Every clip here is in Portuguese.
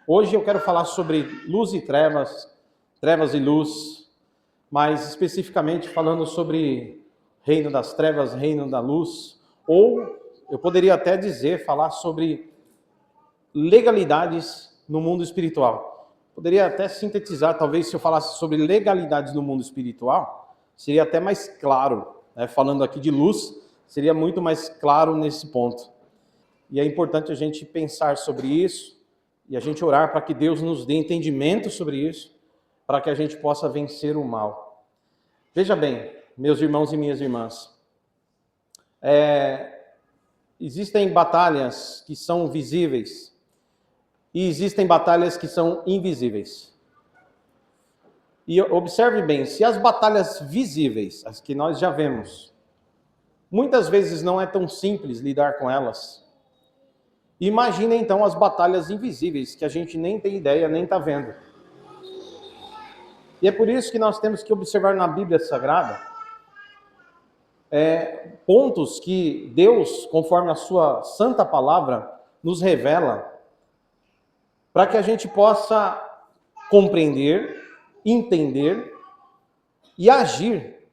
Hoje eu quero falar sobre luz e trevas, trevas e luz, mas especificamente falando sobre reino das trevas, reino da luz, ou eu poderia até falar sobre legalidades no mundo espiritual. Poderia até sintetizar, talvez se eu falasse sobre legalidades no mundo espiritual, seria até mais claro, né? Falando aqui de luz, seria muito mais claro nesse ponto. E é importante a gente pensar sobre isso, e a gente orar para que Deus nos dê entendimento sobre isso, para que a gente possa vencer o mal. Veja bem, meus irmãos e minhas irmãs, existem batalhas que são visíveis e existem batalhas que são invisíveis. E observe bem, se as batalhas visíveis, as que nós já vemos, muitas vezes não é tão simples lidar com elas, imagina então as batalhas invisíveis, que a gente nem tem ideia, nem está vendo. E é por isso que nós temos que observar na Bíblia Sagrada pontos que Deus, conforme a sua santa palavra, nos revela, para que a gente possa compreender, entender e agir,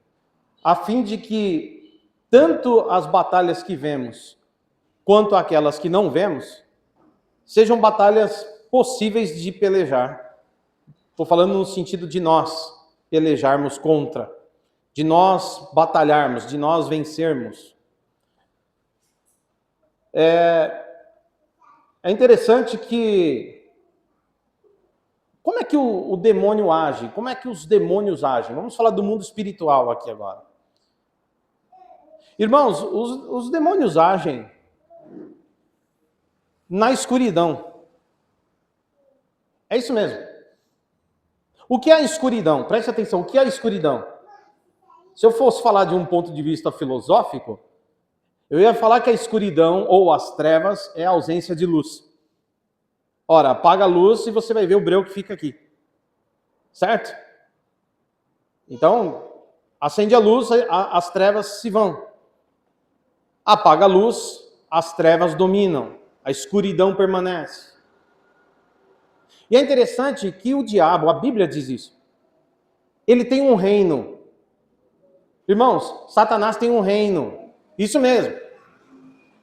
a fim de que tanto as batalhas que vemos, quanto aquelas que não vemos, sejam batalhas possíveis de pelejar. Estou falando no sentido de nós pelejarmos contra, de nós batalharmos, de nós vencermos. É interessante que... Como é que o demônio age? Como é que os demônios agem? Vamos falar do mundo espiritual aqui agora. Irmãos, os demônios agem na escuridão. É isso mesmo. O que é a escuridão? Preste atenção, o que é a escuridão? Se eu fosse falar de um ponto de vista filosófico, eu ia falar que a escuridão ou as trevas é a ausência de luz. Ora, apaga a luz e você vai ver o breu que fica aqui. Certo? Então, acende a luz, as trevas se vão. Apaga a luz, as trevas dominam. A escuridão permanece. E é interessante que o diabo, a Bíblia diz isso, ele tem um reino. Irmãos, Satanás tem um reino. Isso mesmo.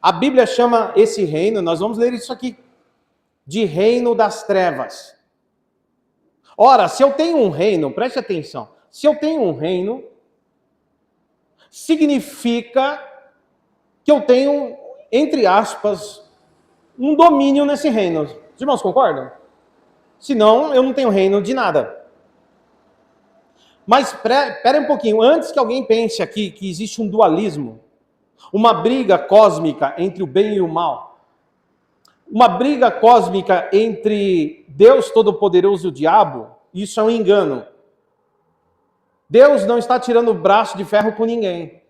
A Bíblia chama esse reino, nós vamos ler isso aqui, de reino das trevas. Ora, se eu tenho um reino, preste atenção, se eu tenho um reino, significa que eu tenho, entre aspas, um domínio nesse reino. Os irmãos concordam? Senão, eu não tenho reino de nada. Mas, espera um pouquinho, antes que alguém pense aqui que existe um dualismo, uma briga cósmica entre o bem e o mal, uma briga cósmica entre Deus Todo-Poderoso e o diabo, isso é um engano. Deus não está tirando o braço de ferro com ninguém.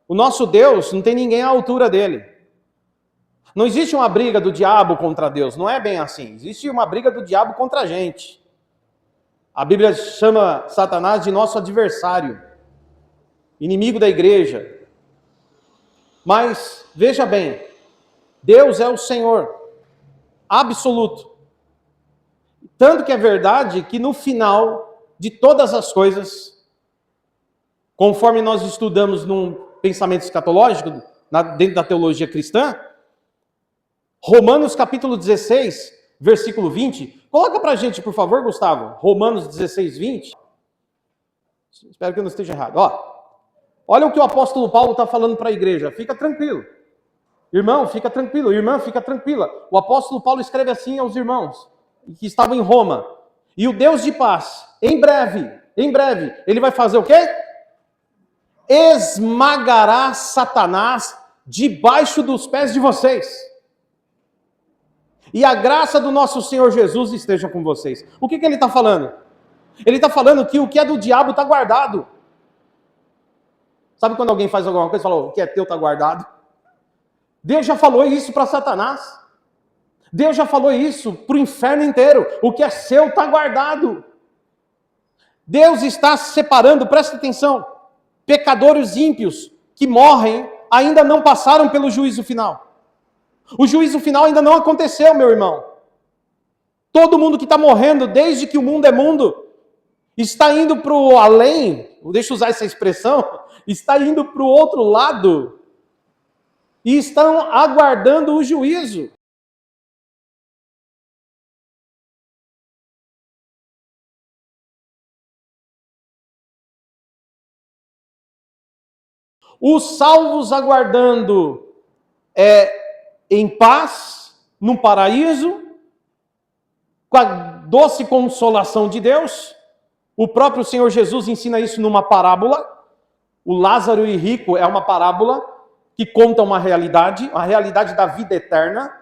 O nosso Deus não tem ninguém à altura dele. Não existe uma briga do diabo contra Deus, não é bem assim. Existe uma briga do diabo contra a gente. A Bíblia chama Satanás de nosso adversário, inimigo da igreja. Mas, veja bem, Deus é o Senhor absoluto. Tanto que é verdade que no final de todas as coisas, conforme nós estudamos num pensamento escatológico, dentro da teologia cristã, Romanos capítulo 16, versículo 20, coloca pra gente, por favor, Gustavo, Romanos 16, 20. Espero que eu não esteja errado. Olha o que o apóstolo Paulo está falando para a igreja. Fica tranquilo. Irmão, fica tranquilo. Irmã, fica tranquila. O apóstolo Paulo escreve assim aos irmãos que estavam em Roma. E o Deus de paz, em breve, ele vai fazer o quê? Esmagará Satanás debaixo dos pés de vocês. E a graça do nosso Senhor Jesus esteja com vocês. O que ele está falando? Ele está falando que o que é do diabo está guardado. Sabe quando alguém faz alguma coisa e fala, o que é teu está guardado? Deus já falou isso para Satanás. Deus já falou isso para o inferno inteiro. O que é seu está guardado. Deus está separando, presta atenção, pecadores ímpios que morrem ainda não passaram pelo juízo final. O juízo final ainda não aconteceu, meu irmão. Todo mundo que está morrendo desde que o mundo é mundo está indo para o além, deixa eu usar essa expressão, está indo para o outro lado e estão aguardando o juízo. Os salvos aguardando em paz, no paraíso, com a doce consolação de Deus. O próprio Senhor Jesus ensina isso numa parábola. O Lázaro e rico é uma parábola que conta uma realidade, a realidade da vida eterna.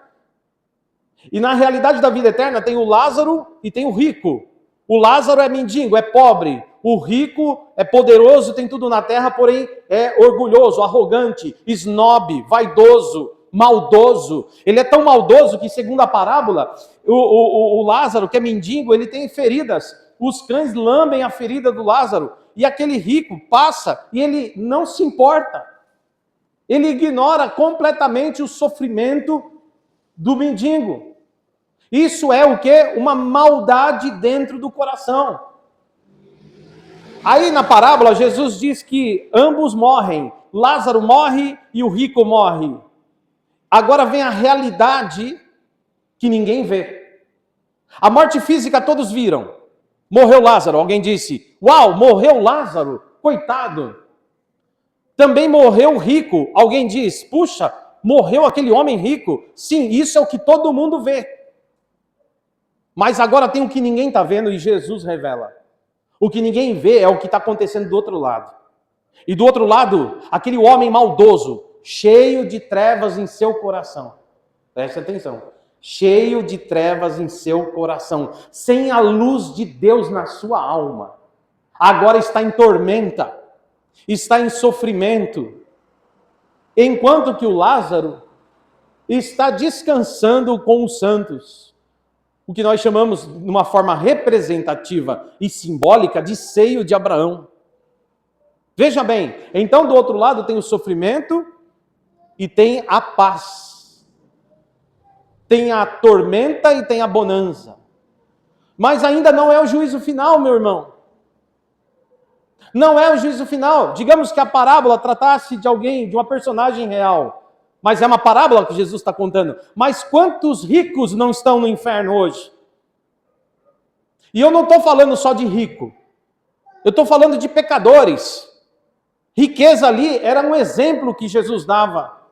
E na realidade da vida eterna tem o Lázaro e tem o rico. O Lázaro é mendigo, é pobre. O rico é poderoso, tem tudo na terra, porém é orgulhoso, arrogante, esnobe, vaidoso, maldoso. Ele é tão maldoso que, segundo a parábola, o Lázaro, que é mendigo, ele tem feridas. Os cães lambem a ferida do Lázaro. E aquele rico passa e ele não se importa. Ele ignora completamente o sofrimento do mendigo. Isso é o quê? Uma maldade dentro do coração. Aí na parábola, Jesus diz que ambos morrem. Lázaro morre e o rico morre. Agora vem a realidade que ninguém vê. A morte física todos viram. Morreu Lázaro. Alguém disse, uau, morreu Lázaro? Coitado. Também morreu o rico. Alguém diz, puxa, morreu aquele homem rico. Sim, isso é o que todo mundo vê. Mas agora tem o que ninguém está vendo e Jesus revela. O que ninguém vê é o que está acontecendo do outro lado. E do outro lado, aquele homem maldoso, cheio de trevas em seu coração. Preste atenção. Cheio de trevas em seu coração. Sem a luz de Deus na sua alma. Agora está em tormenta. Está em sofrimento. Enquanto que o Lázaro está descansando com os santos. O que nós chamamos, de uma forma representativa e simbólica, de seio de Abraão. Veja bem, então do outro lado tem o sofrimento e tem a paz. Tem a tormenta e tem a bonança. Mas ainda não é o juízo final, meu irmão. Não é o juízo final. Digamos que a parábola tratasse de alguém, de uma personagem real. Mas é uma parábola que Jesus está contando. Mas quantos ricos não estão no inferno hoje? E eu não estou falando só de rico. Eu estou falando de pecadores. Riqueza ali era um exemplo que Jesus dava.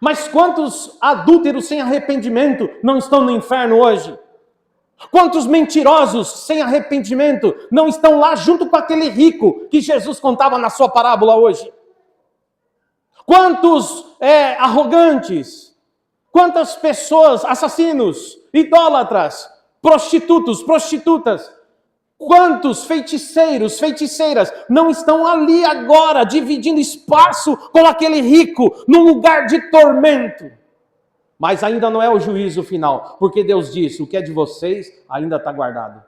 Mas quantos adúlteros sem arrependimento não estão no inferno hoje? Quantos mentirosos sem arrependimento não estão lá junto com aquele rico que Jesus contava na sua parábola hoje? Quantos arrogantes, quantas pessoas, assassinos, idólatras, prostitutos, prostitutas, quantos feiticeiros, feiticeiras não estão ali agora dividindo espaço com aquele rico num lugar de tormento? Mas ainda não é o juízo final, porque Deus disse, o que é de vocês ainda está guardado.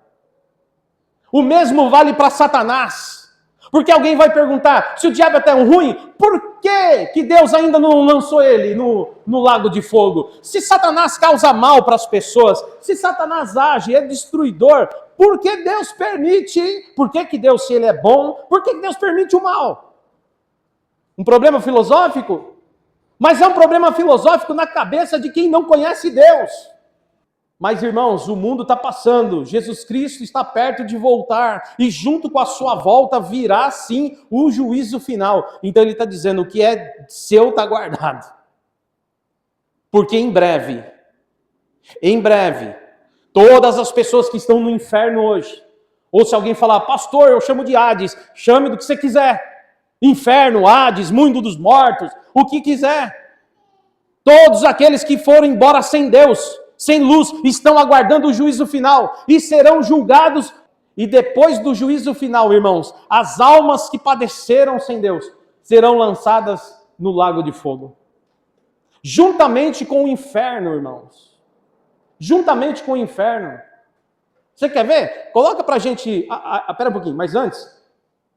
O mesmo vale para Satanás. Porque alguém vai perguntar, se o diabo é tão ruim, por que Deus ainda não lançou ele no lago de fogo? Se Satanás causa mal para as pessoas, se Satanás age, é destruidor, por que Deus permite? Por que Deus, se ele é bom, por que Deus permite o mal? Um problema filosófico? Mas é um problema filosófico na cabeça de quem não conhece Deus. Mas, irmãos, o mundo está passando, Jesus Cristo está perto de voltar, e junto com a sua volta virá, sim, o juízo final. Então ele está dizendo, o que é seu está guardado. Porque em breve, todas as pessoas que estão no inferno hoje, ou se alguém falar, pastor, eu chamo de Hades, chame do que você quiser, inferno, Hades, mundo dos mortos, o que quiser. Todos aqueles que foram embora sem Deus, sem luz, estão aguardando o juízo final e serão julgados. E depois do juízo final, irmãos, as almas que padeceram sem Deus serão lançadas no lago de fogo. Juntamente com o inferno, irmãos. Juntamente com o inferno. Você quer ver? Coloca pra gente... Pera um pouquinho, mas antes,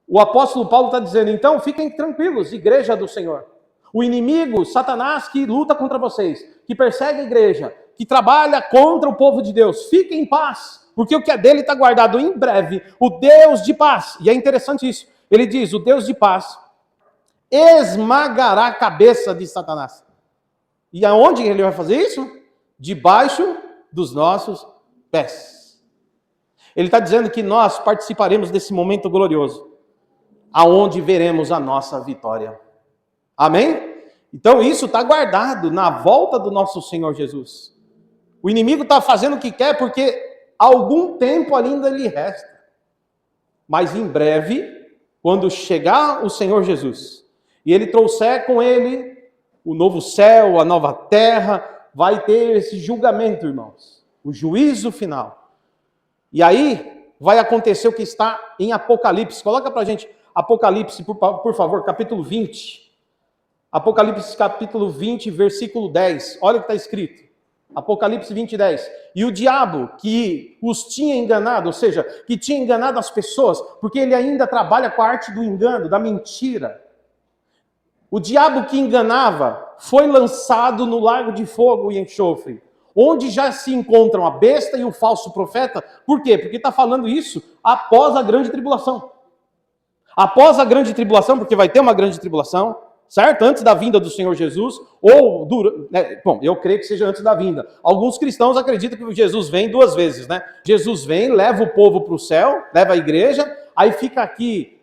o apóstolo Paulo está dizendo, então fiquem tranquilos, igreja do Senhor. O inimigo, Satanás, que luta contra vocês, que persegue a igreja, que trabalha contra o povo de Deus. Fique em paz, porque o que é dele está guardado em breve. O Deus de paz, e é interessante isso, ele diz, o Deus de paz esmagará a cabeça de Satanás. E aonde ele vai fazer isso? Debaixo dos nossos pés. Ele está dizendo que nós participaremos desse momento glorioso, aonde veremos a nossa vitória. Amém? Então isso está guardado na volta do nosso Senhor Jesus. O inimigo está fazendo o que quer porque algum tempo ainda lhe resta. Mas em breve, quando chegar o Senhor Jesus, e ele trouxer com ele o novo céu, a nova terra, vai ter esse julgamento, irmãos. O juízo final. E aí vai acontecer o que está em Apocalipse. Coloca pra gente Apocalipse, por favor, capítulo 20. Apocalipse capítulo 20, versículo 10. Olha o que está escrito. Apocalipse 20, 10. E o diabo que os tinha enganado, ou seja, que tinha enganado as pessoas, porque ele ainda trabalha com a arte do engano, da mentira. O diabo que enganava foi lançado no lago de fogo e enxofre, onde já se encontram a besta e o falso profeta. Por quê? Porque está falando isso após a grande tribulação. Após a grande tribulação, porque vai ter uma grande tribulação, certo? Antes da vinda do Senhor Jesus, ou bom, eu creio que seja antes da vinda. Alguns cristãos acreditam que Jesus vem duas vezes, né? Jesus vem, leva o povo para o céu, leva a igreja, aí fica aqui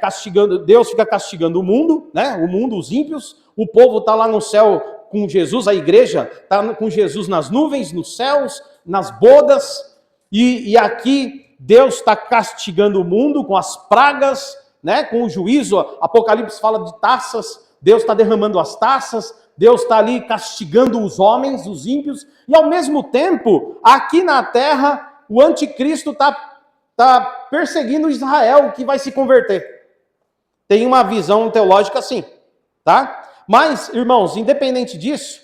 castigando, Deus fica castigando o mundo, né? O mundo, os ímpios, o povo está lá no céu com Jesus, a igreja está com Jesus nas nuvens, nos céus, nas bodas, e aqui Deus está castigando o mundo com as pragas, né, com o juízo. Apocalipse fala de taças, Deus está derramando as taças, Deus está ali castigando os homens, os ímpios, e ao mesmo tempo, aqui na terra, o anticristo está perseguindo Israel, que vai se converter. Tem uma visão teológica assim, tá? Mas, irmãos, independente disso,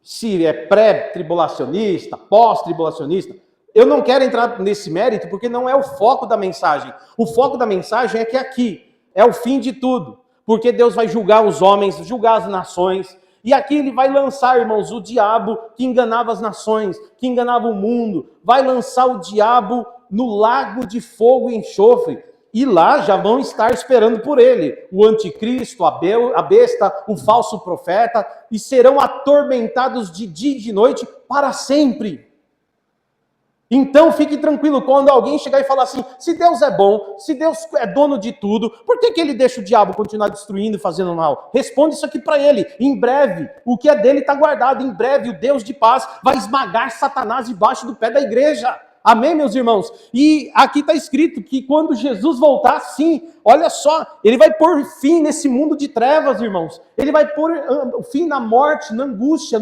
se é pré-tribulacionista, pós-tribulacionista, eu não quero entrar nesse mérito porque não é o foco da mensagem. O foco da mensagem é que aqui é o fim de tudo. Porque Deus vai julgar os homens, julgar as nações. E aqui ele vai lançar, irmãos, o diabo que enganava as nações, que enganava o mundo. Vai lançar o diabo no lago de fogo e enxofre. E lá já vão estar esperando por ele o anticristo, a besta, o falso profeta. E serão atormentados de dia e de noite para sempre. Então fique tranquilo, quando alguém chegar e falar assim, se Deus é bom, se Deus é dono de tudo, por que ele deixa o diabo continuar destruindo e fazendo mal? Responde isso aqui para ele. Em breve, o que é dele está guardado. Em breve, o Deus de paz vai esmagar Satanás debaixo do pé da igreja. Amém, meus irmãos? E aqui está escrito que quando Jesus voltar, sim, olha só, ele vai pôr fim nesse mundo de trevas, irmãos. Ele vai pôr fim na morte, na angústia,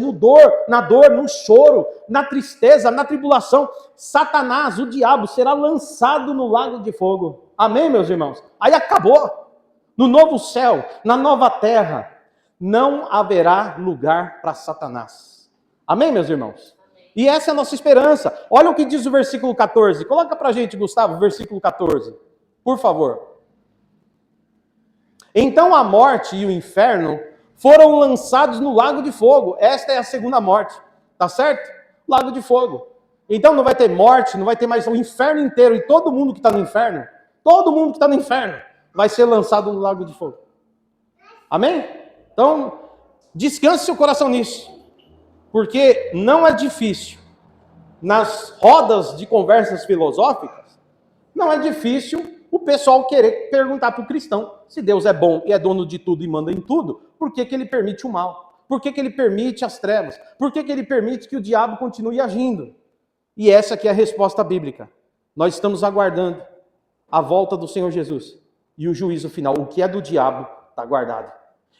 na dor, no choro, na tristeza, na tribulação. Satanás, o diabo, será lançado no lago de fogo. Amém, meus irmãos? Aí acabou. No novo céu, na nova terra, não haverá lugar para Satanás. Amém, meus irmãos? E essa é a nossa esperança. Olha o que diz o versículo 14. Coloca pra gente, Gustavo, o versículo 14. Por favor. Então a morte e o inferno foram lançados no lago de fogo. Esta é a segunda morte. Tá certo? Lago de fogo. Então não vai ter morte, não vai ter mais o inferno inteiro. E todo mundo que está no inferno, todo mundo que está no inferno, vai ser lançado no lago de fogo. Amém? Então, descanse seu coração nisso. Porque não é difícil, nas rodas de conversas filosóficas, não é difícil o pessoal querer perguntar para o cristão se Deus é bom e é dono de tudo e manda em tudo, por que ele permite o mal? Por que ele permite as trevas? Por que ele permite que o diabo continue agindo? E essa aqui é a resposta bíblica. Nós estamos aguardando a volta do Senhor Jesus e o juízo final. O que é do diabo está guardado.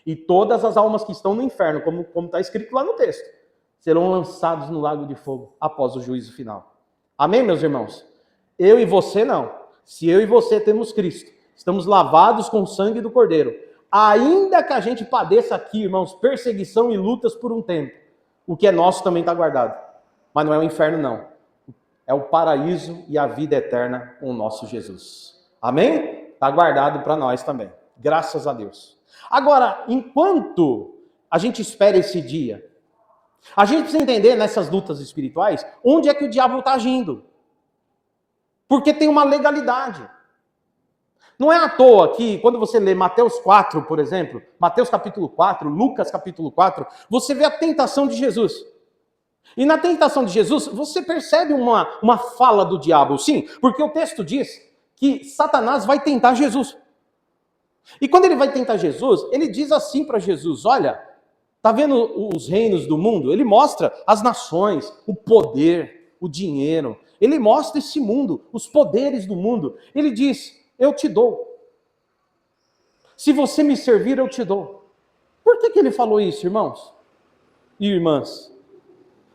E todas as almas que estão no inferno, como está escrito lá no texto, serão lançados no lago de fogo após o juízo final. Amém, meus irmãos? Eu e você não. Se eu e você temos Cristo, estamos lavados com o sangue do Cordeiro, ainda que a gente padeça aqui, irmãos, perseguição e lutas por um tempo, o que é nosso também está guardado. Mas não é o inferno, não. É o paraíso e a vida eterna com o nosso Jesus. Amém? Está guardado para nós também. Graças a Deus. Agora, enquanto a gente espera esse dia, A gente precisa entender nessas lutas espirituais onde é que o diabo está agindo. Porque tem uma legalidade. Não é à toa que, quando você lê Mateus 4, por exemplo, Mateus capítulo 4, Lucas capítulo 4, você vê a tentação de Jesus. E na tentação de Jesus, você percebe uma fala do diabo, sim, porque o texto diz que Satanás vai tentar Jesus. E quando ele vai tentar Jesus, ele diz assim para Jesus: olha, tá vendo os reinos do mundo? Ele mostra as nações, o poder, o dinheiro. Ele mostra esse mundo, os poderes do mundo. Ele diz: eu te dou. Se você me servir, eu te dou. Por que ele falou isso, irmãos e irmãs?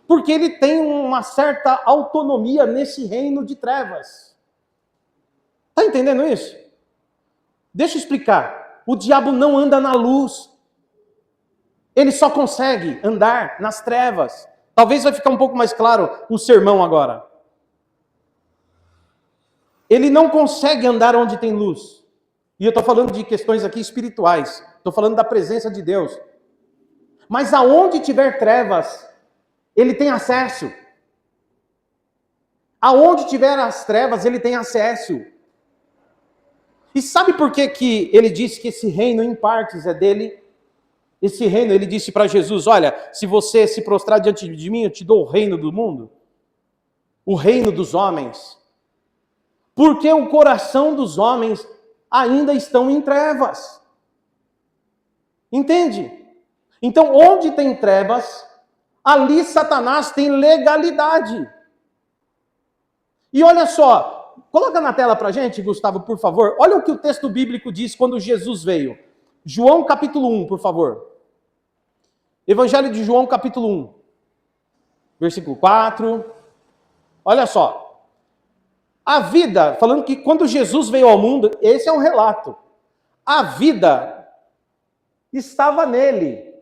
Porque ele tem uma certa autonomia nesse reino de trevas. Está entendendo isso? Deixa eu explicar. O diabo não anda na luz. Ele só consegue andar nas trevas. Talvez vai ficar um pouco mais claro o sermão agora. Ele não consegue andar onde tem luz. E eu estou falando de questões aqui espirituais. Estou falando da presença de Deus. Mas aonde tiver trevas, ele tem acesso. Aonde tiver as trevas, ele tem acesso. E sabe por que ele disse que esse reino em partes é dele? Esse reino, ele disse para Jesus: olha, se você se prostrar diante de mim, eu te dou o reino do mundo. O reino dos homens. Porque o coração dos homens ainda estão em trevas. Entende? Então, onde tem trevas, ali Satanás tem legalidade. E olha só, coloca na tela pra gente, Gustavo, por favor. Olha o que o texto bíblico diz quando Jesus veio. João capítulo 1, por favor. Evangelho de João capítulo 1, versículo 4. Olha só. A vida, falando que quando Jesus veio ao mundo, esse é um relato. A vida estava nele.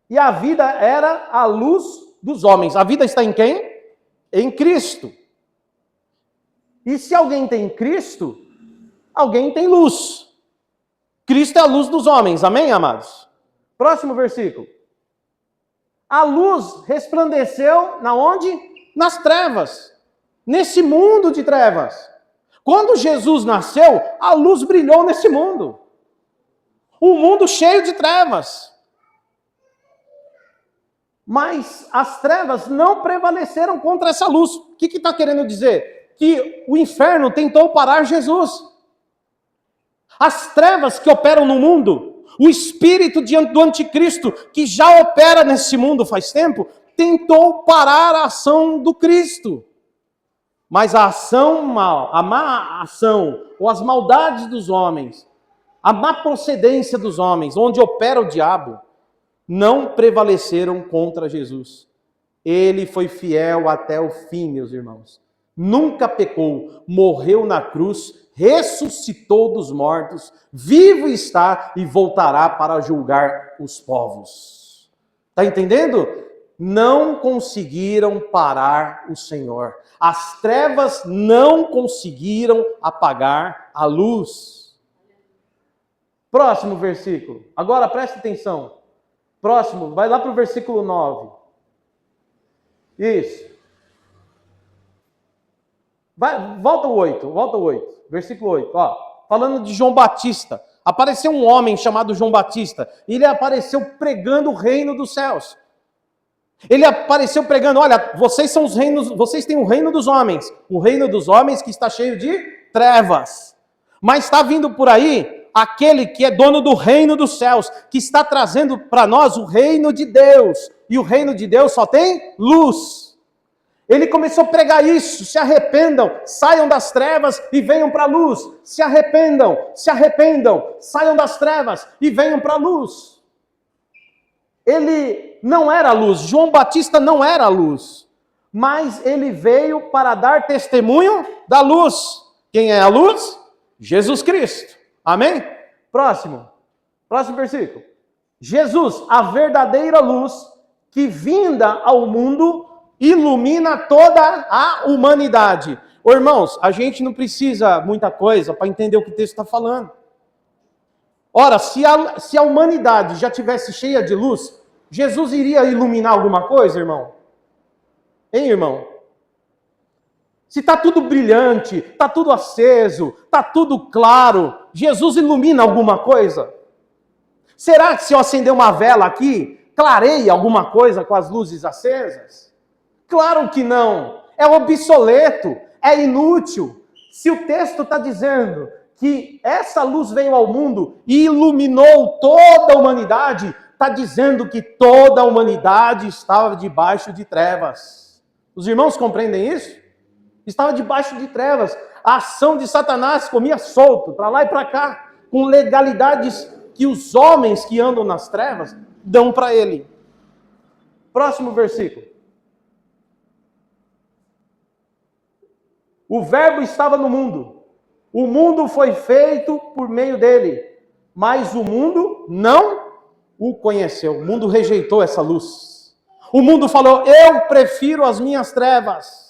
E a vida era a luz dos homens. A vida está em quem? Em Cristo. E se alguém tem Cristo, alguém tem luz. Cristo é a luz dos homens. Amém, amados? Próximo versículo. A luz resplandeceu na onde? Nas trevas. Nesse mundo de trevas. Quando Jesus nasceu, a luz brilhou nesse mundo. Um mundo cheio de trevas. Mas as trevas não prevaleceram contra essa luz. O que está querendo dizer? Que o inferno tentou parar Jesus. As trevas que operam no mundo, o espírito do anticristo, que já opera nesse mundo faz tempo, tentou parar a ação do Cristo. Mas a ação mal, a má ação, ou as maldades dos homens, a má procedência dos homens, onde opera o diabo, não prevaleceram contra Jesus. Ele foi fiel até o fim, meus irmãos. Nunca pecou, morreu na cruz, ressuscitou dos mortos, vivo está e voltará para julgar os povos. Está entendendo? Não conseguiram parar o Senhor. As trevas não conseguiram apagar a luz. Próximo versículo. Agora preste atenção. Próximo, vai lá para o versículo 9. Isso. Volta o 8. Versículo 8. Ó, falando de João Batista. Apareceu um homem chamado João Batista. Ele apareceu pregando o reino dos céus. Ele apareceu pregando: olha, vocês são os reinos, vocês têm o reino dos homens. O reino dos homens que está cheio de trevas. Mas está vindo por aí aquele que é dono do reino dos céus, que está trazendo para nós o reino de Deus. E o reino de Deus só tem luz. Ele começou a pregar isso: se arrependam, saiam das trevas e venham para a luz. Se arrependam, saiam das trevas e venham para a luz. Ele não era a luz, João Batista não era a luz, mas ele veio para dar testemunho da luz. Quem é a luz? Jesus Cristo. Amém? Próximo versículo. Jesus, a verdadeira luz, que vinda ao mundo, ilumina toda a humanidade. Ô, irmãos, a gente não precisa muita coisa para entender o que o texto está falando. Ora, se a humanidade já tivesse cheia de luz, Jesus iria iluminar alguma coisa, irmão? Hein, irmão? Se está tudo brilhante, está tudo aceso, está tudo claro, Jesus ilumina alguma coisa? Será que se eu acender uma vela aqui, clareia alguma coisa com as luzes acesas? Claro que não. É obsoleto, é inútil. Se o texto está dizendo que essa luz veio ao mundo e iluminou toda a humanidade, está dizendo que toda a humanidade estava debaixo de trevas. Os irmãos compreendem isso? Estava debaixo de trevas. A ação de Satanás comia solto, para lá e para cá, com legalidades que os homens que andam nas trevas dão para ele. Próximo versículo. O verbo estava no mundo. O mundo foi feito por meio dele, mas o mundo não o conheceu. O mundo rejeitou essa luz. O mundo falou: eu prefiro as minhas trevas.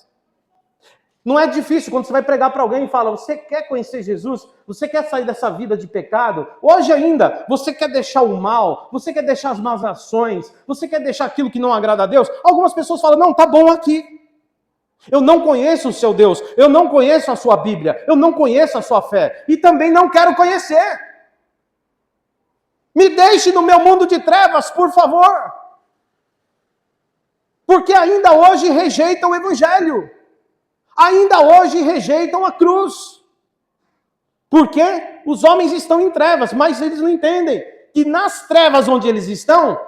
Não é difícil quando você vai pregar para alguém e fala: você quer conhecer Jesus? Você quer sair dessa vida de pecado? Hoje ainda, você quer deixar o mal? Você quer deixar as más ações? Você quer deixar aquilo que não agrada a Deus? Algumas pessoas falam: não, tá bom aqui. Eu não conheço o seu Deus, eu não conheço a sua Bíblia, eu não conheço a sua fé, e também não quero conhecer. Me deixe no meu mundo de trevas, por favor. Porque ainda hoje rejeitam o Evangelho. Ainda hoje rejeitam a cruz. Porque os homens estão em trevas, mas eles não entendem que nas trevas onde eles estão,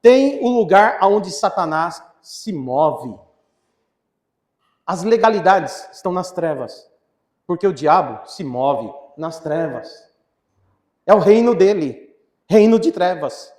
tem o lugar onde Satanás se move. As legalidades estão nas trevas, porque o diabo se move nas trevas. É o reino dele, reino de trevas.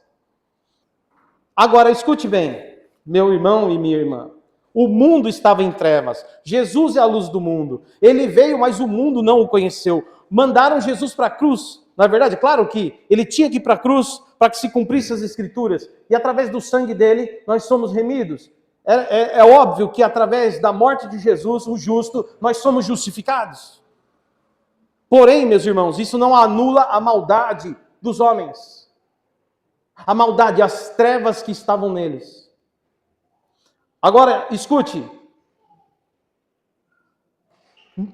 Agora, escute bem, meu irmão e minha irmã. O mundo estava em trevas. Jesus é a luz do mundo. Ele veio, mas o mundo não o conheceu. Mandaram Jesus para a cruz. Na verdade, claro que ele tinha que ir para a cruz para que se cumprissem as Escrituras. E através do sangue dele, nós somos remidos. É óbvio que através da morte de Jesus, o justo, nós somos justificados. Porém, meus irmãos, isso não anula a maldade dos homens. A maldade, as trevas que estavam neles. Agora, escute.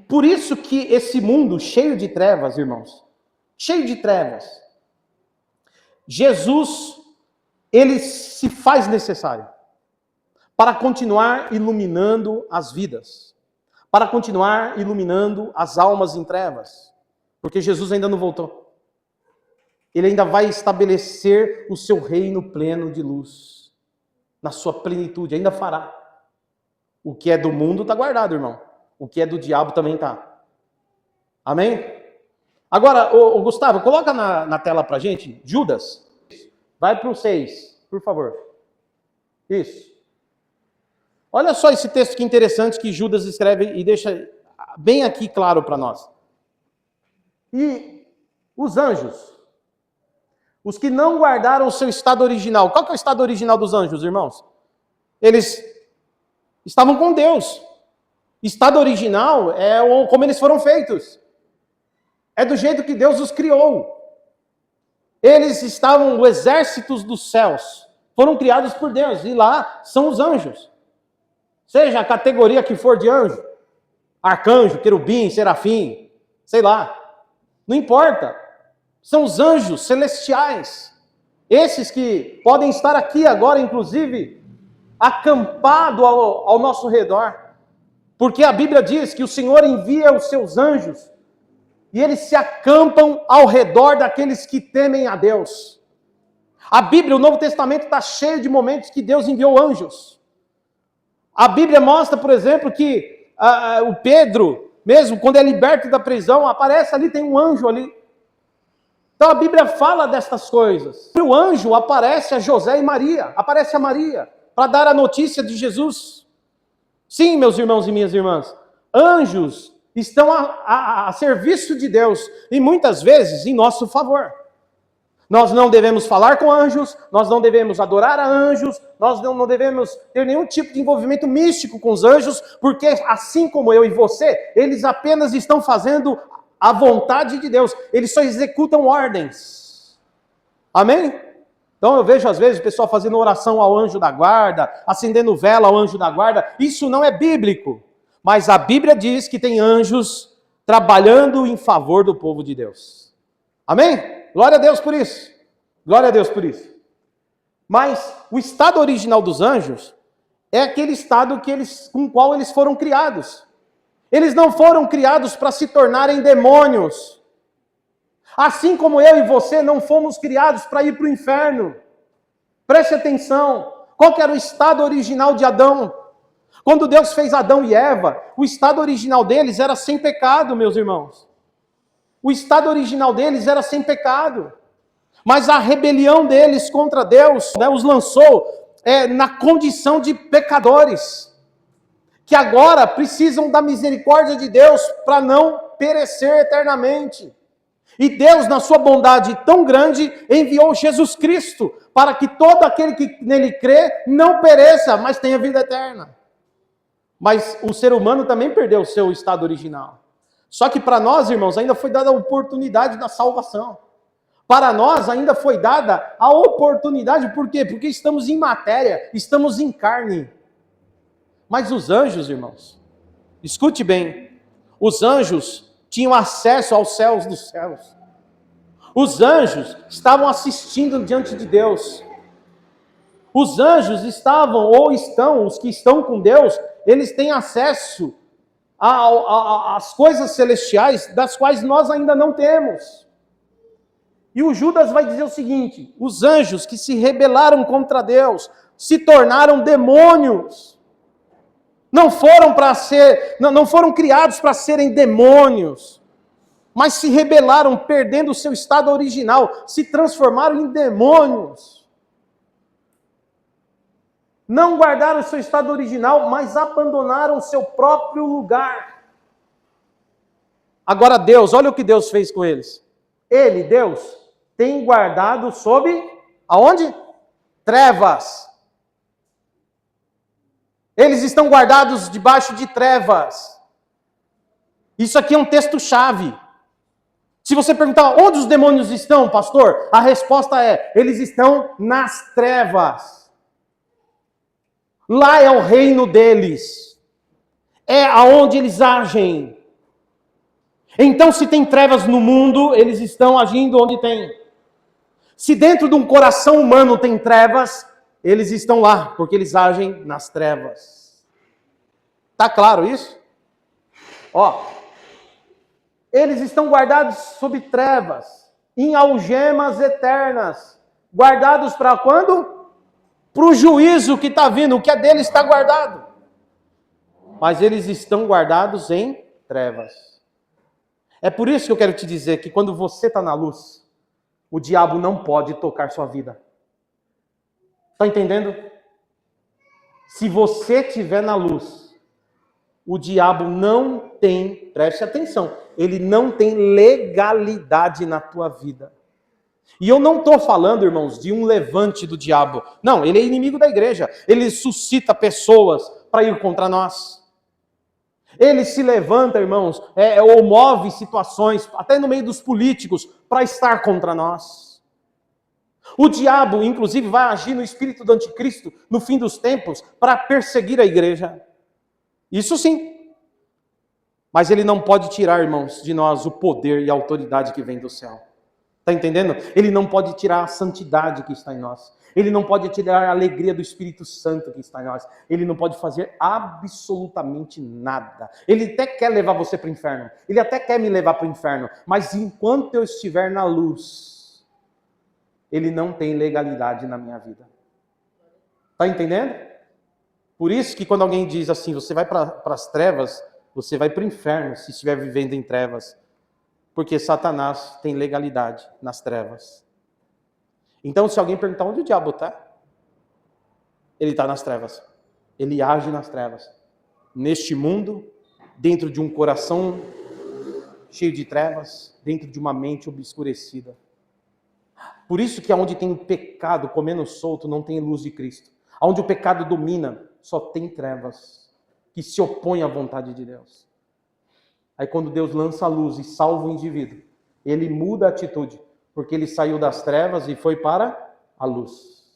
Por isso que esse mundo cheio de trevas, irmãos, cheio de trevas, Jesus, ele se faz necessário para continuar iluminando as vidas, para continuar iluminando as almas em trevas, porque Jesus ainda não voltou. Ele ainda vai estabelecer o seu reino pleno de luz, na sua plenitude, ainda fará. O que é do mundo está guardado, irmão. O que é do diabo também está. Amém? Agora, ô Gustavo, coloca na tela pra gente, Judas. Vai para o 6, por favor. Isso. Olha só esse texto que interessante que Judas escreve e deixa bem aqui claro para nós. E os anjos, os que não guardaram o seu estado original. Qual que é o estado original dos anjos, irmãos? Eles estavam com Deus. Estado original é como eles foram feitos. É do jeito que Deus os criou. Eles estavam, o exército dos céus, foram criados por Deus. E lá são os anjos. Seja a categoria que for de anjo, arcanjo, querubim, serafim, sei lá, não importa. São os anjos celestiais, esses que podem estar aqui agora, inclusive, acampado ao nosso redor, porque a Bíblia diz que o Senhor envia os seus anjos e eles se acampam ao redor daqueles que temem a Deus. A Bíblia, o Novo Testamento está cheio de momentos que Deus enviou anjos. A Bíblia mostra, por exemplo, que o Pedro, mesmo quando é liberto da prisão, aparece ali, tem um anjo ali. Então a Bíblia fala destas coisas. O anjo aparece a José e Maria, aparece a Maria, para dar a notícia de Jesus. Sim, meus irmãos e minhas irmãs, anjos estão a serviço de Deus, e muitas vezes em nosso favor. Nós não devemos falar com anjos, nós não devemos adorar a anjos, nós não devemos ter nenhum tipo de envolvimento místico com os anjos, porque assim como eu e você, eles apenas estão fazendo a vontade de Deus, eles só executam ordens. Amém? Então eu vejo às vezes o pessoal fazendo oração ao anjo da guarda, acendendo vela ao anjo da guarda. Isso não é bíblico. Mas a Bíblia diz que tem anjos trabalhando em favor do povo de Deus. Amém? Glória a Deus por isso. Glória a Deus por isso. Mas o estado original dos anjos é aquele estado com o qual eles foram criados. Eles não foram criados para se tornarem demônios. Assim como eu e você não fomos criados para ir para o inferno. Preste atenção. Qual que era o estado original de Adão? Quando Deus fez Adão e Eva, o estado original deles era sem pecado, meus irmãos. O estado original deles era sem pecado. Mas a rebelião deles contra Deus, os lançou na condição de pecadores. Que agora precisam da misericórdia de Deus para não perecer eternamente. E Deus, na sua bondade tão grande, enviou Jesus Cristo para que todo aquele que nele crê não pereça, mas tenha vida eterna. Mas o ser humano também perdeu o seu estado original. Só que para nós, irmãos, ainda foi dada a oportunidade da salvação. Para nós ainda foi dada a oportunidade, por quê? Porque estamos em matéria, estamos em carne. Mas os anjos, irmãos, escute bem, os anjos tinham acesso aos céus dos céus. Os anjos estavam assistindo diante de Deus. Os anjos estavam, ou estão, os que estão com Deus, eles têm acesso às coisas celestiais, das quais nós ainda não temos. E o Judas vai dizer o seguinte: os anjos que se rebelaram contra Deus, se tornaram demônios. Não foram criados para serem demônios, mas se rebelaram, perdendo o seu estado original, se transformaram em demônios. Não guardaram o seu estado original, mas abandonaram o seu próprio lugar. Agora Deus, olha o que Deus fez com eles. Ele, Deus, tem guardado sob, aonde? Trevas. Eles estão guardados debaixo de trevas. Isso aqui é um texto-chave. Se você perguntar onde os demônios estão, pastor, a resposta é: eles estão nas trevas. Lá é o reino deles. É aonde eles agem. Então, se tem trevas no mundo, eles estão agindo onde tem. Se dentro de um coração humano tem trevas, eles estão lá, porque eles agem nas trevas. Tá claro isso? Ó, eles estão guardados sob trevas, em algemas eternas. Guardados para quando? Para o juízo que está vindo, o que é deles está guardado. Mas eles estão guardados em trevas. É por isso que eu quero te dizer que quando você está na luz, o diabo não pode tocar sua vida. Está entendendo? Se você estiver na luz, o diabo não tem, preste atenção, ele não tem legalidade na tua vida. E eu não estou falando, irmãos, de um levante do diabo. Não, ele é inimigo da igreja. Ele suscita pessoas para ir contra nós. Ele se levanta, irmãos, ou move situações, até no meio dos políticos, para estar contra nós. O diabo, inclusive, vai agir no espírito do anticristo, no fim dos tempos, para perseguir a igreja. Isso sim. Mas ele não pode tirar, irmãos, de nós o poder e a autoridade que vem do céu. Está entendendo? Ele não pode tirar a santidade que está em nós. Ele não pode tirar a alegria do Espírito Santo que está em nós. Ele não pode fazer absolutamente nada. Ele até quer levar você para o inferno. Ele até quer me levar para o inferno. Mas enquanto eu estiver na luz, ele não tem legalidade na minha vida. Está entendendo? Por isso que quando alguém diz assim, você vai para as trevas, você vai para o inferno se estiver vivendo em trevas. Porque Satanás tem legalidade nas trevas. Então, se alguém perguntar onde o diabo está, ele está nas trevas. Ele age nas trevas. Neste mundo, dentro de um coração cheio de trevas, dentro de uma mente obscurecida. Por isso que onde tem pecado comendo solto, não tem luz de Cristo. Onde o pecado domina, só tem trevas que se opõem à vontade de Deus. Aí quando Deus lança a luz e salva o indivíduo, ele muda a atitude, porque ele saiu das trevas e foi para a luz.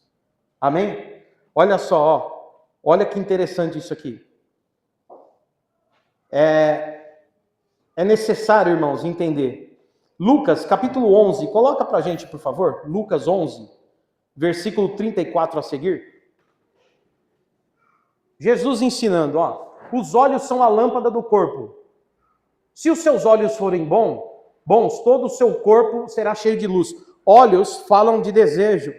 Amém? Olha só, ó. Olha que interessante isso aqui. É necessário, irmãos, entender. Lucas, capítulo 11, coloca pra gente, por favor. Lucas 11, versículo 34 a seguir. Jesus ensinando, ó. Os olhos são a lâmpada do corpo. Se os seus olhos forem bons, todo o seu corpo será cheio de luz. Olhos falam de desejo.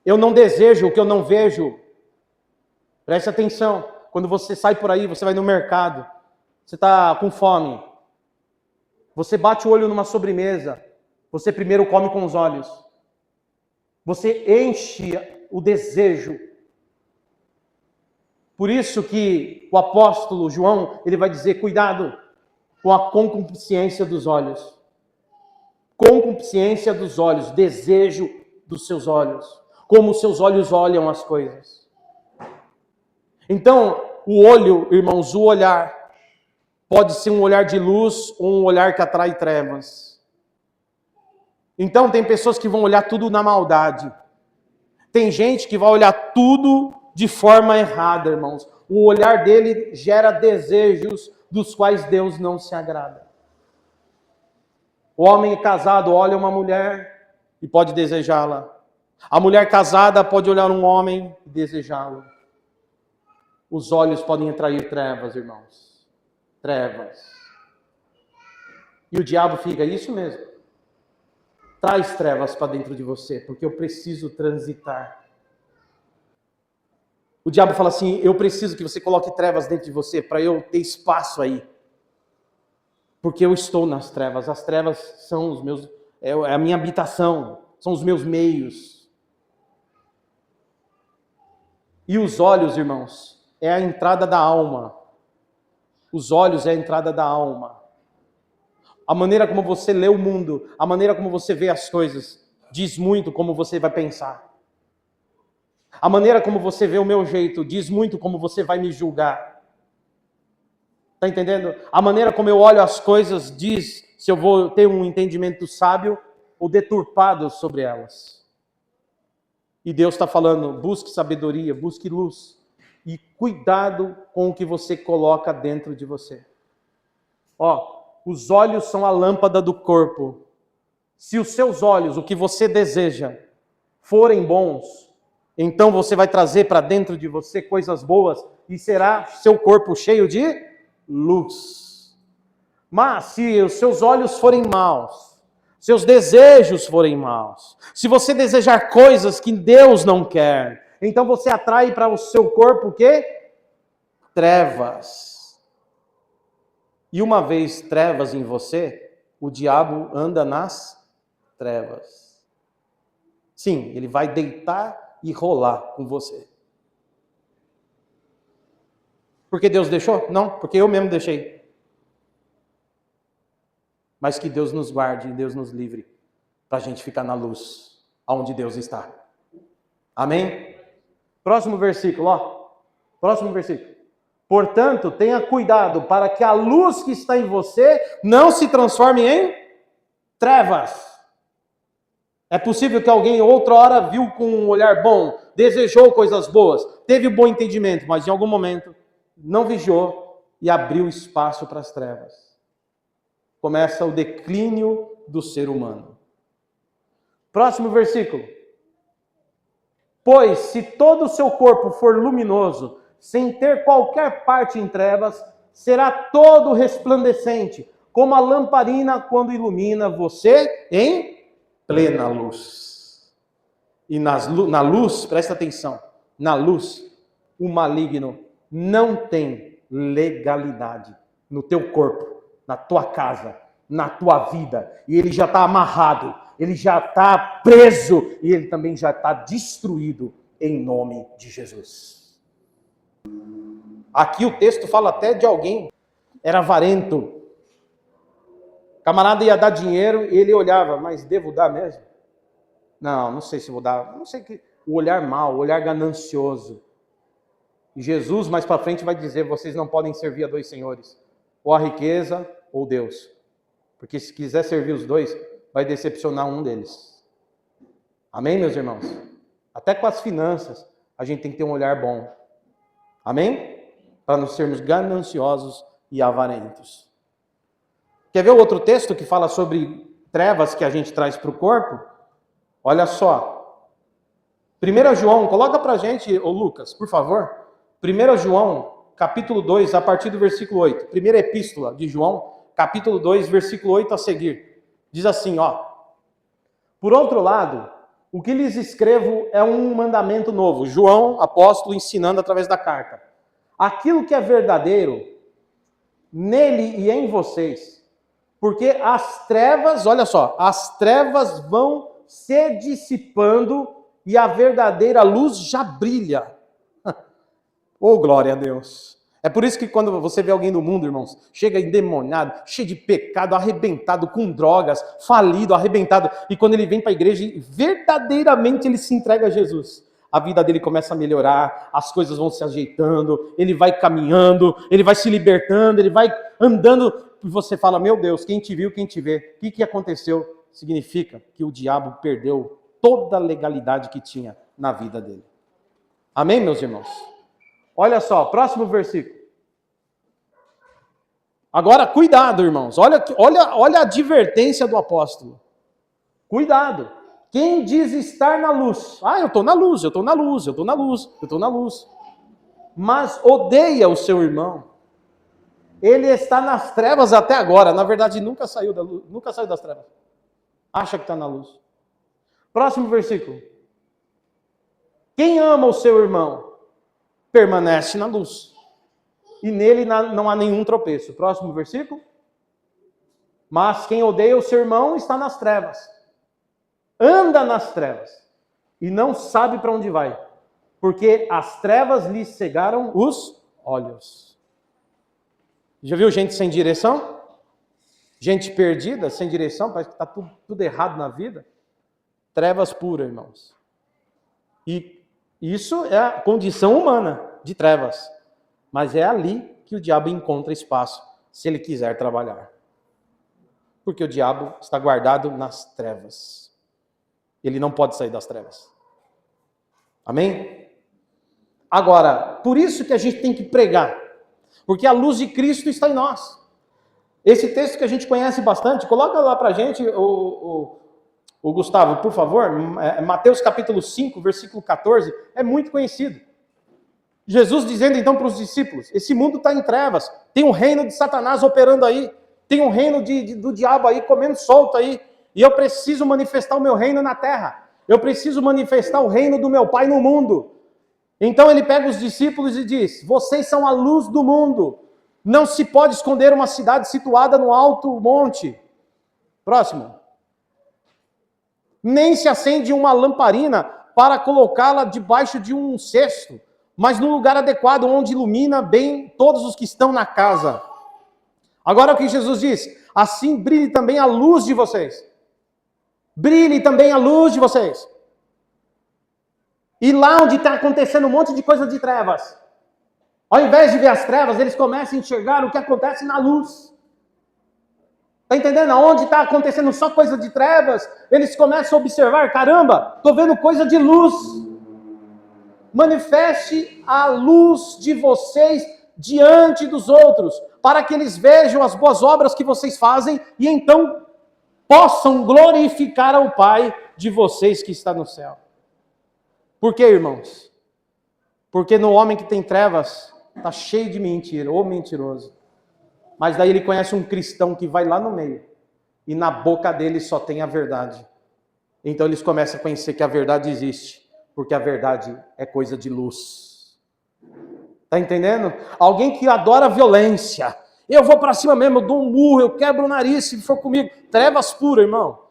Eu não desejo o que eu não vejo. Preste atenção. Quando você sai por aí, você vai no mercado, você está com fome. Você bate o olho numa sobremesa. Você primeiro come com os olhos. Você enche o desejo. Por isso que o apóstolo João, ele vai dizer, cuidado com a concupiscência dos olhos. Concupiscência dos olhos, desejo dos seus olhos. Como os seus olhos olham as coisas. Então, o olho, irmãos, o olhar, pode ser um olhar de luz ou um olhar que atrai trevas. Então, tem pessoas que vão olhar tudo na maldade. Tem gente que vai olhar tudo de forma errada, irmãos. O olhar dele gera desejos dos quais Deus não se agrada. O homem casado olha uma mulher e pode desejá-la. A mulher casada pode olhar um homem e desejá-lo. Os olhos podem atrair trevas, irmãos. Trevas. E o diabo fica, isso mesmo. Traz trevas para dentro de você, porque eu preciso transitar. O diabo fala assim, eu preciso que você coloque trevas dentro de você, para eu ter espaço aí. Porque eu estou nas trevas. As trevas são os meus, é a minha habitação, são os meus meios. E os olhos, irmãos, é a entrada da alma. Os olhos é a entrada da alma. A maneira como você lê o mundo, a maneira como você vê as coisas, diz muito como você vai pensar. A maneira como você vê o meu jeito, diz muito como você vai me julgar. Está entendendo? A maneira como eu olho as coisas, diz se eu vou ter um entendimento sábio ou deturpado sobre elas. E Deus está falando, busque sabedoria, busque luz. E cuidado com o que você coloca dentro de você. Ó, os olhos são a lâmpada do corpo. Se os seus olhos, o que você deseja, forem bons, então você vai trazer para dentro de você coisas boas e será seu corpo cheio de luz. Mas se os seus olhos forem maus, seus desejos forem maus, se você desejar coisas que Deus não quer, então você atrai para o seu corpo o quê? Trevas. E uma vez trevas em você, o diabo anda nas trevas. Sim, ele vai deitar e rolar com você. Porque Deus deixou? Não, porque eu mesmo deixei. Mas que Deus nos guarde e Deus nos livre para a gente ficar na luz, aonde Deus está. Amém? Próximo versículo, ó. Próximo versículo. Portanto, tenha cuidado para que a luz que está em você não se transforme em trevas. É possível que alguém outra hora viu com um olhar bom, desejou coisas boas, teve um bom entendimento, mas em algum momento não vigiou e abriu espaço para as trevas. Começa o declínio do ser humano. Próximo versículo. Pois se todo o seu corpo for luminoso, sem ter qualquer parte em trevas, será todo resplandecente, como a lamparina quando ilumina você em plena luz. E na luz, presta atenção, na luz, o maligno não tem legalidade no teu corpo, na tua casa, na tua vida. E ele já está amarrado, ele já está preso e ele também já está destruído em nome de Jesus. Aqui o texto fala até de alguém, era avarento. Camarada ia dar dinheiro e ele olhava, mas devo dar mesmo? Não sei se vou dar. Não sei que. O olhar mau, o olhar ganancioso. E Jesus, mais para frente, vai dizer, vocês não podem servir a dois senhores. Ou a riqueza, ou Deus. Porque se quiser servir os dois, vai decepcionar um deles. Amém, meus irmãos? Até com as finanças, a gente tem que ter um olhar bom. Amém? Para não sermos gananciosos e avarentos. Quer ver o outro texto que fala sobre trevas que a gente traz para o corpo? Olha só. 1 João, coloca para a gente, ô Lucas, por favor. 1 João, capítulo 2, a partir do versículo 8. Primeira epístola de João, capítulo 2, versículo 8 a seguir. Diz assim, ó. Por outro lado, o que lhes escrevo é um mandamento novo. João, apóstolo, ensinando através da carta. Aquilo que é verdadeiro, nele e em vocês. Porque as trevas, olha só, as trevas vão se dissipando e a verdadeira luz já brilha. Oh, glória a Deus. É por isso que quando você vê alguém no mundo, irmãos, chega endemoniado, cheio de pecado, arrebentado com drogas, falido, arrebentado, e quando ele vem para a igreja, verdadeiramente ele se entrega a Jesus. A vida dele começa a melhorar, as coisas vão se ajeitando, ele vai caminhando, ele vai se libertando, ele vai andando, e você fala, meu Deus, quem te viu, quem te vê, o que aconteceu? Significa que o diabo perdeu toda a legalidade que tinha na vida dele. Amém, meus irmãos? Olha só, próximo versículo. Agora, cuidado, irmãos. Olha a advertência do apóstolo. Cuidado. Quem diz estar na luz? Ah, eu estou na luz, eu estou na luz, eu estou na luz, eu estou na luz. Mas odeia o seu irmão. Ele está nas trevas até agora. Na verdade, nunca saiu da luz, nunca saiu das trevas. Acha que está na luz. Próximo versículo. Quem ama o seu irmão permanece na luz. E nele não há nenhum tropeço. Próximo versículo. Mas quem odeia o seu irmão está nas trevas. Anda nas trevas. E não sabe para onde vai. Porque as trevas lhe cegaram os olhos. Já viu gente sem direção? Gente perdida, sem direção, parece que está tudo errado na vida. Trevas puras, irmãos. E isso é a condição humana de trevas. Mas é ali que o diabo encontra espaço, se ele quiser trabalhar. Porque o diabo está guardado nas trevas. Ele não pode sair das trevas. Amém? Agora, por isso que a gente tem que pregar. Porque a luz de Cristo está em nós. Esse texto que a gente conhece bastante, coloca lá pra gente, o Gustavo, por favor, Mateus capítulo 5, versículo 14, é muito conhecido. Jesus dizendo então para os discípulos, esse mundo está em trevas, tem um reino de Satanás operando aí, tem um reino do diabo aí, comendo solto aí, e eu preciso manifestar o meu reino na terra, eu preciso manifestar o reino do meu Pai no mundo. Então ele pega os discípulos e diz, vocês são a luz do mundo, não se pode esconder uma cidade situada no alto monte. Próximo. Nem se acende uma lamparina para colocá-la debaixo de um cesto, mas num lugar adequado, onde ilumina bem todos os que estão na casa. Agora o que Jesus diz? Assim brilhe também a luz de vocês. Brilhe também a luz de vocês. E lá onde está acontecendo um monte de coisa de trevas, ao invés de ver as trevas, eles começam a enxergar o que acontece na luz. Está entendendo? Onde está acontecendo só coisa de trevas, eles começam a observar, caramba, estou vendo coisa de luz. Manifeste a luz de vocês diante dos outros, para que eles vejam as boas obras que vocês fazem e então possam glorificar ao Pai de vocês que está no céu. Por quê, irmãos? Porque no homem que tem trevas, está cheio de mentira, ou mentiroso. Mas daí ele conhece um cristão que vai lá no meio, e na boca dele só tem a verdade. Então eles começam a conhecer que a verdade existe, porque a verdade é coisa de luz. Tá entendendo? Alguém que adora violência. Eu vou para cima mesmo, eu dou um murro, eu quebro o nariz se for comigo. Trevas puras, irmão.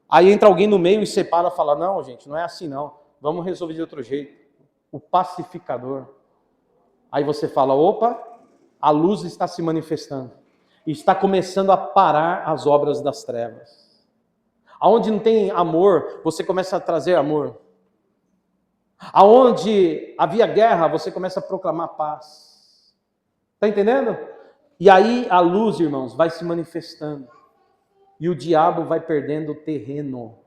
Aí entra alguém no meio e separa e fala, não, gente, não é assim não. Vamos resolver de outro jeito. O pacificador. Aí você fala, opa, a luz está se manifestando. E está começando a parar as obras das trevas. Aonde não tem amor, você começa a trazer amor. Aonde havia guerra, você começa a proclamar paz. Está entendendo? E aí a luz, irmãos, vai se manifestando. E o diabo vai perdendo terreno.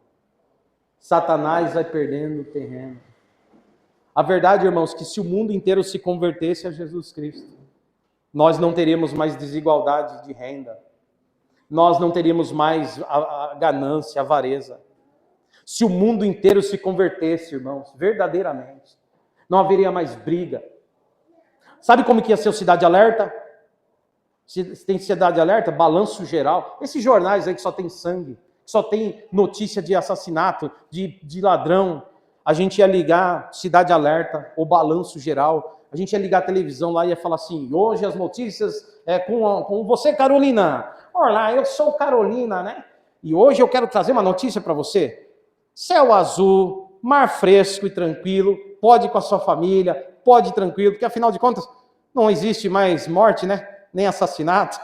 Satanás vai perdendo terreno. A verdade, irmãos, que se o mundo inteiro se convertesse a Jesus Cristo, nós não teríamos mais desigualdade de renda. Nós não teríamos mais a ganância, a avareza. Se o mundo inteiro se convertesse, irmãos, verdadeiramente, não haveria mais briga. Sabe como que ia ser o Cidade Alerta? Se tem Cidade Alerta, Balanço Geral. Esses jornais aí que só tem sangue, que só tem notícia de assassinato, de ladrão. A gente ia ligar Cidade Alerta ou Balanço Geral. A gente ia ligar a televisão lá e ia falar assim, hoje as notícias é com você, Carolina. Olá, eu sou Carolina, né? E hoje eu quero trazer uma notícia para você. Céu azul, mar fresco e tranquilo, pode ir com a sua família, pode ir tranquilo, porque afinal de contas não existe mais morte, né? Nem assassinato.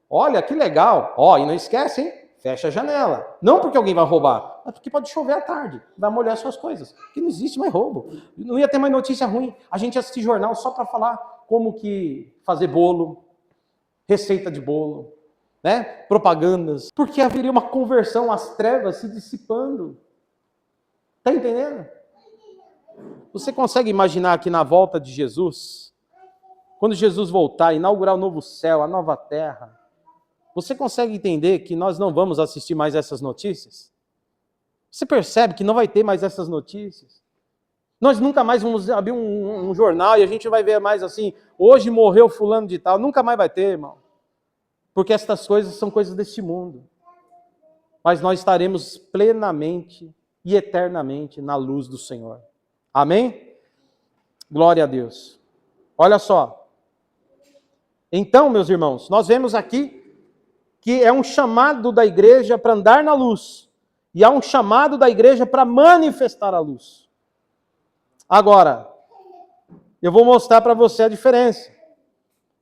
Olha, que legal. Ó, e não esquece, hein? Fecha a janela. Não porque alguém vai roubar, mas porque pode chover à tarde, vai molhar suas coisas. Porque não existe mais roubo. Não ia ter mais notícia ruim. A gente ia assistir jornal só para falar como que fazer bolo, receita de bolo, né? Propagandas. Porque haveria uma conversão, as trevas se dissipando. Está entendendo? Você consegue imaginar que na volta de Jesus, quando Jesus voltar, inaugurar o novo céu, a nova terra, você consegue entender que nós não vamos assistir mais essas notícias? Você percebe que não vai ter mais essas notícias? Nós nunca mais vamos abrir um jornal e a gente vai ver mais assim, hoje morreu fulano de tal. Nunca mais vai ter, irmão. Porque estas coisas são coisas deste mundo. Mas nós estaremos plenamente e eternamente na luz do Senhor. Amém? Glória a Deus. Olha só. Então, meus irmãos, nós vemos aqui que é um chamado da igreja para andar na luz. E há um chamado da igreja para manifestar a luz. Agora, eu vou mostrar para você a diferença.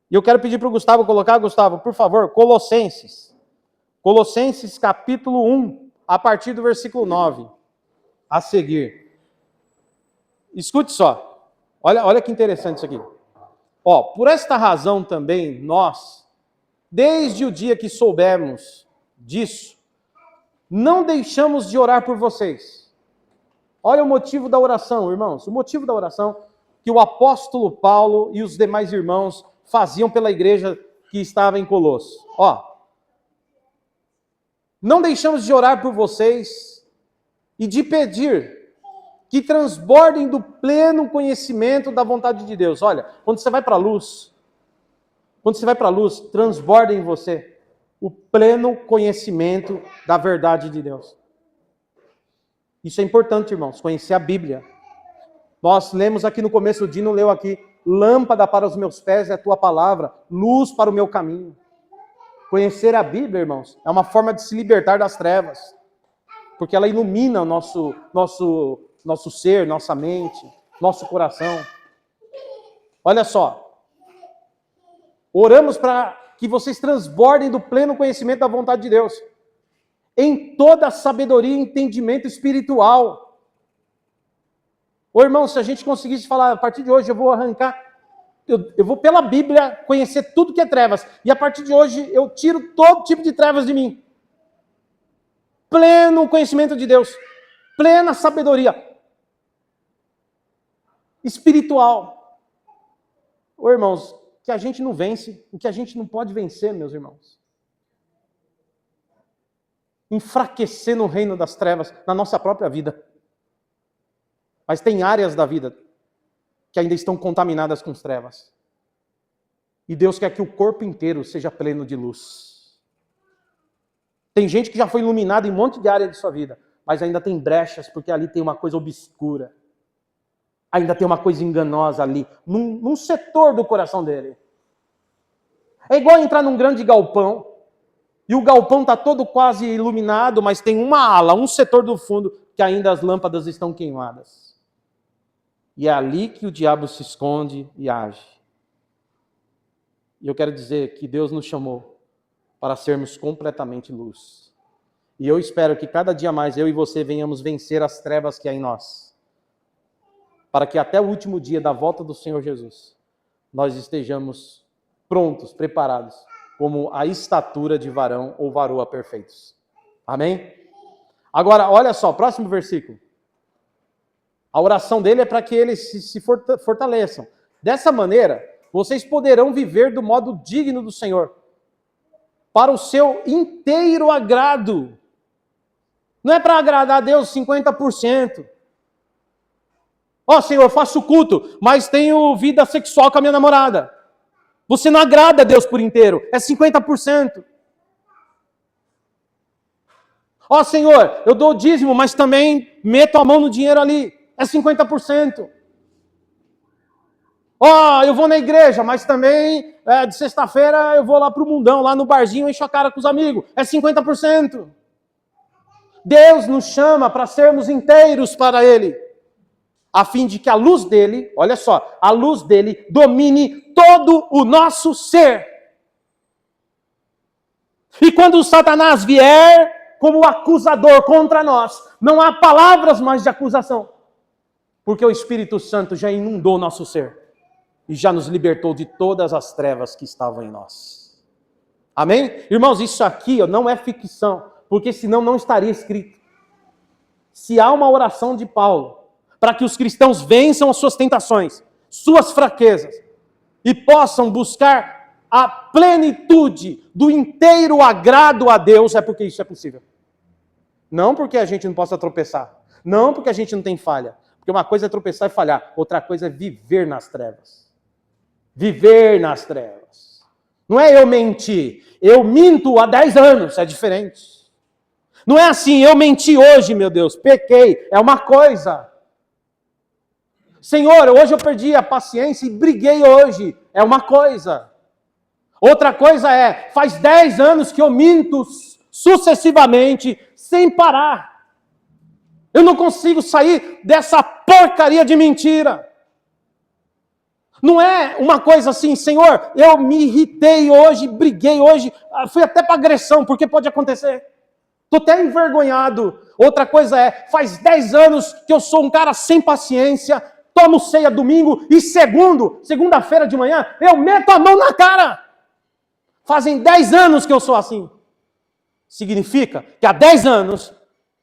E eu quero pedir para o Gustavo colocar, Gustavo, por favor, Colossenses. Colossenses capítulo 1, a partir do versículo 9. A seguir. Escute só. Olha que interessante isso aqui. Ó, por esta razão também nós, desde o dia que soubemos disso, não deixamos de orar por vocês. Olha o motivo da oração, irmãos. O motivo da oração que o apóstolo Paulo e os demais irmãos faziam pela igreja que estava em Colosso. Ó, não deixamos de orar por vocês e de pedir que transbordem do pleno conhecimento da vontade de Deus. Olha, quando você vai para a luz, transborda em você o pleno conhecimento da verdade de Deus. Isso é importante, irmãos, conhecer a Bíblia. Nós lemos aqui no começo, o Dino leu aqui, lâmpada para os meus pés é a tua palavra, luz para o meu caminho. Conhecer a Bíblia, irmãos, é uma forma de se libertar das trevas, porque ela ilumina o nosso ser, nossa mente, nosso coração. Olha só, oramos para que vocês transbordem do pleno conhecimento da vontade de Deus, em toda a sabedoria e entendimento espiritual. Ô irmão, se a gente conseguisse falar, a partir de hoje eu vou arrancar, eu vou pela Bíblia conhecer tudo que é trevas, e a partir de hoje eu tiro todo tipo de trevas de mim. Pleno conhecimento de Deus, plena sabedoria espiritual. Ô irmãos, que a gente não vence, o que a gente não pode vencer, meus irmãos. Enfraquecer no reino das trevas, na nossa própria vida. Mas tem áreas da vida que ainda estão contaminadas com as trevas. E Deus quer que o corpo inteiro seja pleno de luz. Tem gente que já foi iluminada em um monte de área de sua vida, mas ainda tem brechas, porque ali tem uma coisa obscura. Ainda tem uma coisa enganosa ali, num setor do coração dele. É igual entrar num grande galpão, e o galpão está todo quase iluminado, mas tem uma ala, um setor do fundo, que ainda as lâmpadas estão queimadas. E é ali que o diabo se esconde e age. E eu quero dizer que Deus nos chamou para sermos completamente luz. E eu espero que cada dia mais eu e você venhamos vencer as trevas que há em nós. Para que até o último dia da volta do Senhor Jesus, nós estejamos prontos, preparados, como a estatura de varão ou varoa perfeitos. Amém? Agora, olha só, próximo versículo. A oração dele é para que eles se fortaleçam. Dessa maneira, vocês poderão viver do modo digno do Senhor, para o seu inteiro agrado. Não é para agradar a Deus 50%. Ó, Senhor, eu faço culto, mas tenho vida sexual com a minha namorada. Você não agrada a Deus por inteiro, é 50%. Ó, Senhor, eu dou o dízimo, mas também meto a mão no dinheiro ali, é 50%. Ó, eu vou na igreja, mas também de sexta-feira eu vou lá pro mundão, lá no barzinho, encho a cara com os amigos, é 50%. Deus nos chama para sermos inteiros para Ele, a fim de que a luz dele, olha só, a luz dele domine todo o nosso ser. E quando o Satanás vier como acusador contra nós, não há palavras mais de acusação, porque o Espírito Santo já inundou nosso ser e já nos libertou de todas as trevas que estavam em nós. Amém? Irmãos, isso aqui não é ficção, porque senão não estaria escrito. Se há uma oração de Paulo para que os cristãos vençam as suas tentações, suas fraquezas, e possam buscar a plenitude do inteiro agrado a Deus, é porque isso é possível. Não porque a gente não possa tropeçar, não porque a gente não tem falha, porque uma coisa é tropeçar e falhar, outra coisa é viver nas trevas. Viver nas trevas. Não é eu mentir, eu minto há 10 anos, é diferente. Não é assim, eu menti hoje, meu Deus, pequei, é uma coisa. Senhor, hoje eu perdi a paciência e briguei hoje. É uma coisa. Outra coisa é, faz 10 anos que eu minto sucessivamente, sem parar. Eu não consigo sair dessa porcaria de mentira. Não é uma coisa assim, Senhor, eu me irritei hoje, briguei hoje, fui até para agressão, porque pode acontecer. Estou até envergonhado. Outra coisa é, faz 10 anos que eu sou um cara sem paciência, tomo ceia domingo e segunda-feira de manhã, eu meto a mão na cara. Fazem 10 anos que eu sou assim. Significa que há 10 anos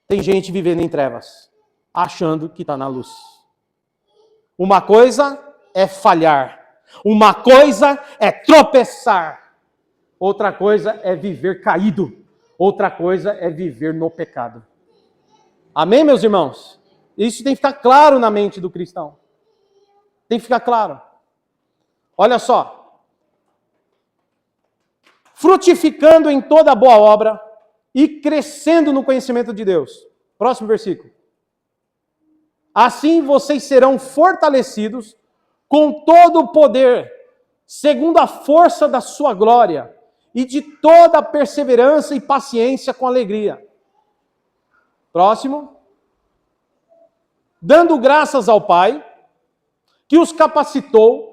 tem gente vivendo em trevas, achando que está na luz. Uma coisa é falhar. Uma coisa é tropeçar. Outra coisa é viver caído. Outra coisa é viver no pecado. Amém, meus irmãos? Isso tem que ficar claro na mente do cristão. Tem que ficar claro. Olha só. Frutificando em toda boa obra e crescendo no conhecimento de Deus. Próximo versículo. Assim vocês serão fortalecidos com todo o poder, segundo a força da sua glória, e de toda a perseverança e paciência com alegria. Próximo. Dando graças ao Pai, que os capacitou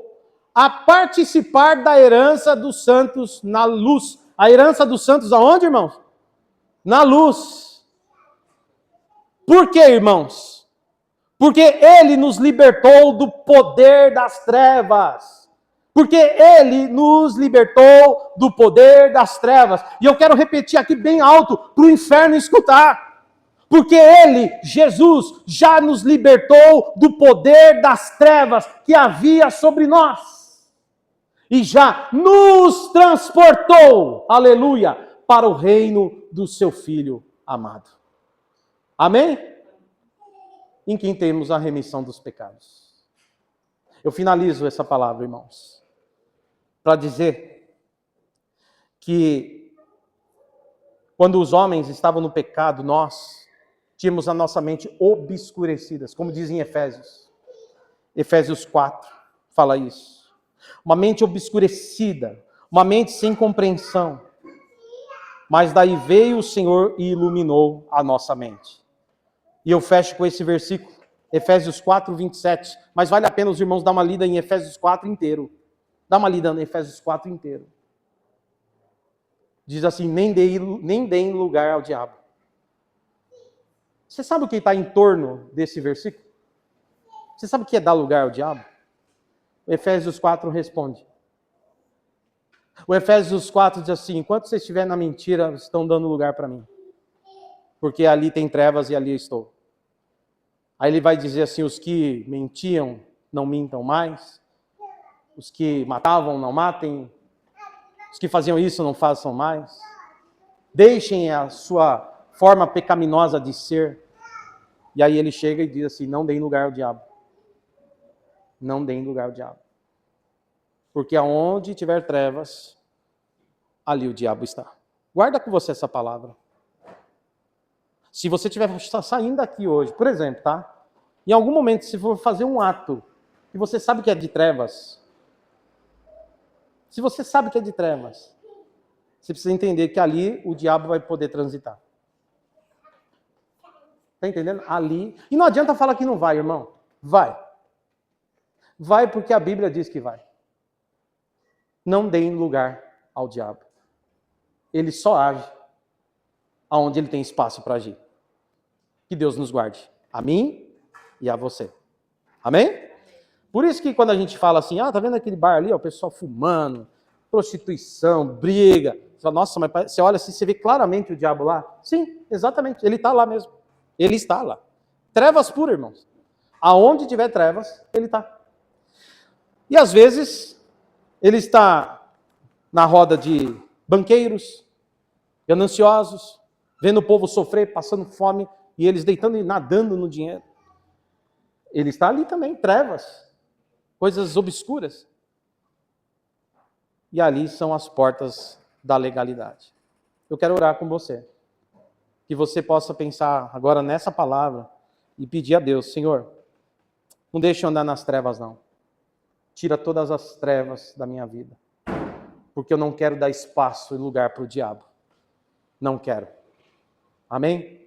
a participar da herança dos santos na luz. A herança dos santos aonde, irmãos? Na luz. Por quê, irmãos? Porque Ele nos libertou do poder das trevas. Porque Ele nos libertou do poder das trevas. E eu quero repetir aqui bem alto para o inferno escutar. Porque Ele, Jesus, já nos libertou do poder das trevas que havia sobre nós. E já nos transportou, aleluia, para o reino do seu Filho amado. Amém? Em quem temos a remissão dos pecados. Eu finalizo essa palavra, irmãos, para dizer que quando os homens estavam no pecado, nós tínhamos a nossa mente obscurecida, como dizem Efésios. Efésios 4 fala isso. Uma mente obscurecida, uma mente sem compreensão. Mas daí veio o Senhor e iluminou a nossa mente. E eu fecho com esse versículo, Efésios 4, 27. Mas vale a pena os irmãos dar uma lida em Efésios 4 inteiro. Dá uma lida em Efésios 4 inteiro. Diz assim, nem deem lugar ao diabo. Você sabe o que está em torno desse versículo? Você sabe o que é dar lugar ao diabo? O Efésios 4 responde. O Efésios 4 diz assim, enquanto vocês estiverem na mentira, vocês estão dando lugar para mim. Porque ali tem trevas e ali eu estou. Aí ele vai dizer assim, os que mentiam, não mintam mais. Os que matavam, não matem. Os que faziam isso, não façam mais. Deixem a sua forma pecaminosa de ser. E aí ele chega e diz assim, não deem lugar ao diabo. Não deem lugar ao diabo. Porque aonde tiver trevas, ali o diabo está. Guarda com você essa palavra. Se você estiver saindo daqui hoje, por exemplo, tá? Em algum momento, se for fazer um ato que você sabe que é de trevas, se você sabe que é de trevas, você precisa entender que ali o diabo vai poder transitar. Tá entendendo? Ali. E não adianta falar que não vai, irmão. Vai. Vai porque a Bíblia diz que vai. Não deem lugar ao diabo. Ele só age aonde ele tem espaço para agir. Que Deus nos guarde. A mim e a você. Amém? Por isso que quando a gente fala assim, tá vendo aquele bar ali, ó, o pessoal fumando, prostituição, briga. Você fala, nossa, mas você olha assim, você vê claramente o diabo lá? Sim, exatamente. Ele está lá mesmo. Ele está lá. Trevas puras, irmãos. Aonde tiver trevas, ele está. E às vezes, ele está na roda de banqueiros, gananciosos, vendo o povo sofrer, passando fome, e eles deitando e nadando no dinheiro. Ele está ali também, trevas, coisas obscuras. E ali são as portas da legalidade. Eu quero orar com você. Que você possa pensar agora nessa palavra e pedir a Deus, Senhor, não deixe eu andar nas trevas não. Tira todas as trevas da minha vida. Porque eu não quero dar espaço e lugar para o diabo. Não quero. Amém?